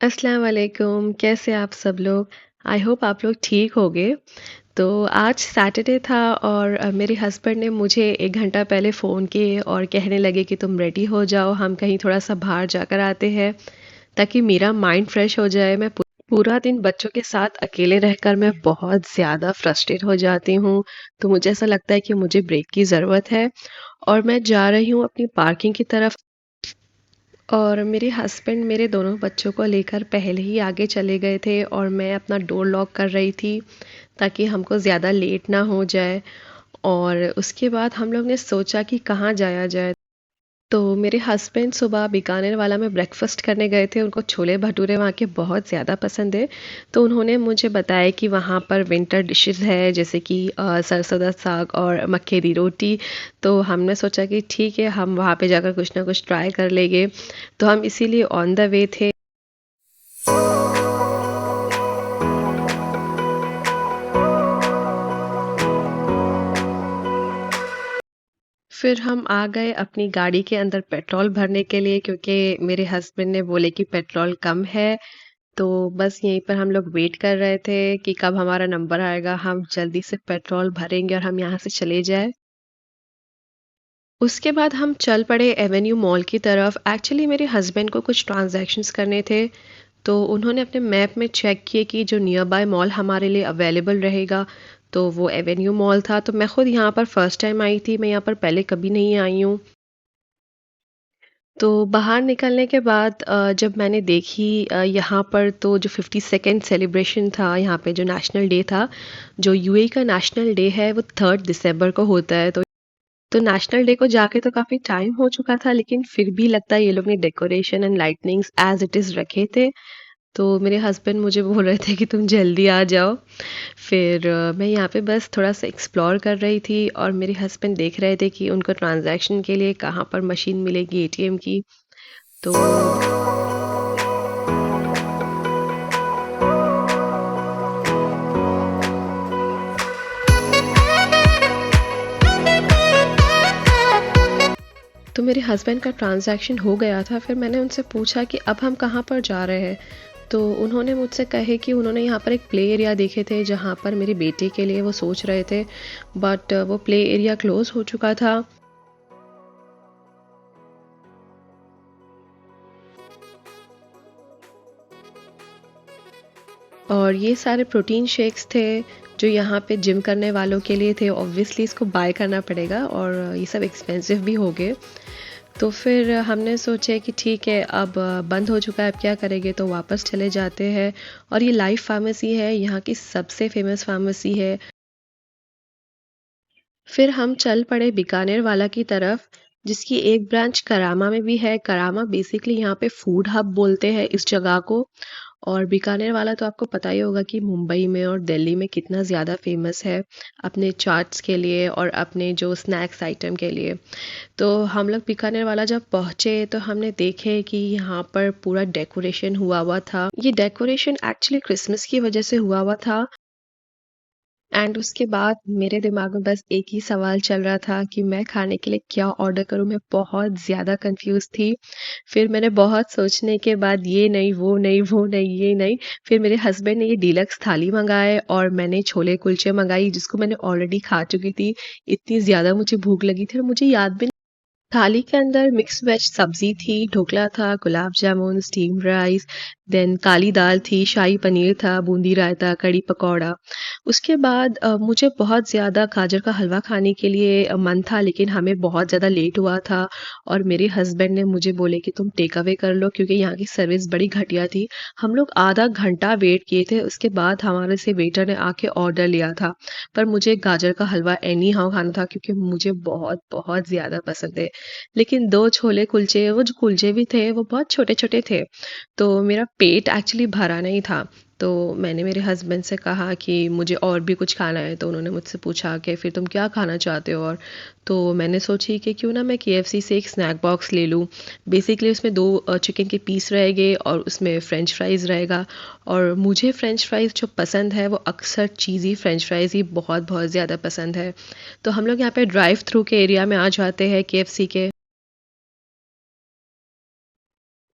अस्सलाम वालेकुम, कैसे आप सब लोग? आई होप आप लोग ठीक होंगे। तो आज सैटरडे था और मेरे हस्बैंड ने मुझे 1 घंटा पहले फ़ोन किए और कहने लगे कि तुम रेडी हो जाओ, हम कहीं थोड़ा-सा बाहर जाकर आते हैं, ताकि मेरा माइंड फ्रेश हो जाए। मैं पूरा दिन बच्चों के साथ अकेले रहकर मैं बहुत ज़्यादा फ्रस्ट्रेट हो जाती हूँ, तो मुझे ऐसा लगता है कि मुझे ब्रेक की ज़रूरत है और मैं जा रही हूँ अपनी पार्किंग की तरफ। और मेरे हस्बैंड मेरे दोनों बच्चों को लेकर पहले ही आगे चले गए थे और मैं अपना डोर लॉक कर रही थी ताकि हमको ज़्यादा लेट ना हो जाए। और उसके बाद हम लोग ने सोचा कि कहाँ जाया जाए। तो मेरे हस्बैंड सुबह बीकानेर वाला में ब्रेकफास्ट करने गए थे, उनको छोले भटूरे वहाँ के बहुत ज़्यादा पसंद है। तो उन्होंने मुझे बताया कि वहाँ पर विंटर डिशेस है, जैसे कि सरसों दा साग और मक्के दी रोटी। तो हमने सोचा कि ठीक है, हम वहाँ पे जाकर कुछ ना कुछ ट्राई कर लेंगे। तो हम इसीलिए ऑन द वे थे। फिर हम आ गए अपनी गाड़ी के अंदर पेट्रोल भरने के लिए, क्योंकि मेरे हस्बैंड ने बोले कि पेट्रोल कम है। तो बस यहीं पर हम लोग वेट कर रहे थे कि कब हमारा नंबर आएगा, हम जल्दी से पेट्रोल भरेंगे और हम यहाँ से चले जाए। उसके बाद हम चल पड़े एवेन्यू मॉल की तरफ। एक्चुअली मेरे हस्बैंड को कुछ ट्रांजैक्शंस करने थे, तो उन्होंने अपने मैप में चेक किए कि जो नियर बाय मॉल हमारे लिए अवेलेबल रहेगा, तो वो एवेन्यू मॉल था। तो मैं खुद यहाँ पर फर्स्ट टाइम आई थी, मैं यहाँ पर पहले कभी नहीं आई हूँ। तो बाहर निकलने के बाद जब मैंने देखी यहाँ पर, तो जो 52nd सेलिब्रेशन था, यहाँ पे जो नेशनल डे था, जो यूएई का नेशनल डे है वो 3 दिसंबर को होता है। तो नेशनल डे को जाके तो काफ़ी टाइम हो चुका था, लेकिन फिर भी लगता है ये लोग ने decoration and lightnings as it is रखे थे। तो मेरे हस्बैंड मुझे बोल रहे थे कि तुम जल्दी आ जाओ। फिर मैं यहाँ पे बस थोड़ा-सा एक्सप्लोर कर रही थी और मेरे हस्बैंड देख रहे थे कि उनको ट्रांज़ैक्शन के लिए कहाँ पर मशीन मिलेगी एटीएम की। तो तो मेरे हस्बैंड का ट्रांज़ैक्शन हो गया था। फिर मैंने उनसे पूछा कि अब हम कहाँ पर जा रहे हैं? तो उन्होंने मुझसे कहे कि उन्होंने यहाँ पर एक प्ले एरिया देखे थे, जहाँ पर मेरे बेटे के लिए वो सोच रहे थे, बट वो प्ले एरिया क्लोज़ हो चुका था। और ये सारे प्रोटीन शेक्स थे, जो यहाँ पे जिम करने वालों के लिए थे। ऑब्वियसली इसको बाय करना पड़ेगा और ये सब एक्सपेंसिव भी हो गए। तो फिर हमने सोचे कि ठीक है, अब बंद हो चुका है, अब क्या करेंगे, तो वापस चले जाते हैं। और ये लाइफ फार्मेसी है, यहाँ की सबसे फेमस फार्मेसी है। फिर हम चल पड़े बीकानेर वाला की तरफ, जिसकी एक ब्रांच करामा में भी है। करामा बेसिकली यहाँ पे फूड हब बोलते हैं इस जगह को। और बीकानेर वाला तो आपको पता ही होगा कि मुंबई में और दिल्ली में कितना ज़्यादा फेमस है अपने चाट्स के लिए और अपने जो स्नैक्स आइटम के लिए। तो हम लोग बीकानेर वाला जब पहुँचे, तो हमने देखे कि यहाँ पर पूरा डेकोरेशन हुआ हुआ था। ये डेकोरेशन एक्चुअली क्रिसमस की वजह से हुआ हुआ था। एंड उसके बाद मेरे दिमाग में बस एक ही सवाल चल रहा था कि मैं खाने के लिए क्या ऑर्डर करूं। मैं बहुत ज़्यादा कंफ्यूज थी। फिर मैंने बहुत सोचने के बाद ये नहीं, वो नहीं, वो नहीं, ये नहीं, फिर मेरे हस्बैंड ने ये डीलक्स थाली मंगाए और मैंने छोले कुलचे मंगाई, जिसको मैंने ऑलरेडी खा चुकी थी। इतनी ज़्यादा मुझे भूख लगी थी और मुझे याद भी। थाली के अंदर मिक्स वेज सब्जी थी, ढोकला था, gulab jamun, steam rice, then काली दाल थी, शाही पनीर था, बूंदी रायता, कड़ी पकौड़ा। उसके बाद मुझे बहुत ज़्यादा गाजर का हलवा खाने के लिए मन था, लेकिन हमें बहुत ज़्यादा लेट हुआ था और मेरे हस्बैंड ने मुझे बोले कि तुम टेक अवे कर लो, क्योंकि यहाँ की सर्विस बड़ी घटिया थी। हम लोग आधा घंटा वेट किए थे, उसके बाद हमारे से वेटर ने आके ऑर्डर लिया था। पर मुझे गाजर का हलवा एनी हाउ खाना था, क्योंकि मुझे बहुत बहुत ज़्यादा पसंद है। लेकिन 2 छोले कुलचे, वो जो कुलचे भी थे वो बहुत छोटे-छोटे थे, तो मेरा पेट एक्चुअली भरा नहीं था। तो मैंने मेरे हस्बैंड से कहा कि मुझे और भी कुछ खाना है, तो उन्होंने मुझसे पूछा कि फिर तुम क्या खाना चाहते हो और? तो मैंने सोची कि क्यों ना मैं केएफसी से एक स्नैक बॉक्स ले लूँ। बेसिकली उसमें 2 चिकन के पीस रहेंगे और उसमें फ्रेंच फ्राइज़ रहेगा। और मुझे फ्रेंच फ्राइज़ जो पसंद है वो अक्सर चीज़ी फ्रेंच फ्राइज़ ही बहुत-बहुत ज़्यादा पसंद है। तो हम लोग यहाँ पे ड्राइव थ्रू के एरिया में आ जाते हैं केएफसी के।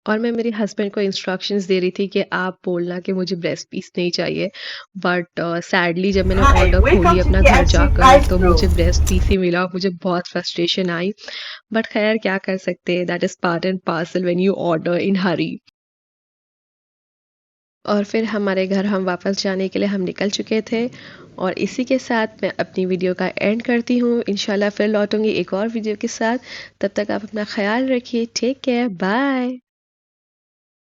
और मैं मेरे हस्बैंड को इंस्ट्रक्शंस दे रही थी कि आप बोलना कि मुझे ब्रेस्ट पीस नहीं चाहिए, बट सैडली जब मैंने Hi, ऑर्डर welcome खोली to अपना घर KFC जाकर तो drive-thru. मुझे ब्रेस्ट पीस ही मिला। मुझे बहुत फ्रस्ट्रेशन आई, बट खैर क्या कर सकते हैं, that is part and parcel when you order in hurry. और फिर हमारे घर हम वापस जाने के लिए हम निकल चुके थे। और इसी के साथ मैं अपनी वीडियो का एंड करती हूँ। इंशाल्लाह फिर लौटूंगी एक और वीडियो के साथ। तब तक आप अपना ख्याल रखिए। Take care, bye.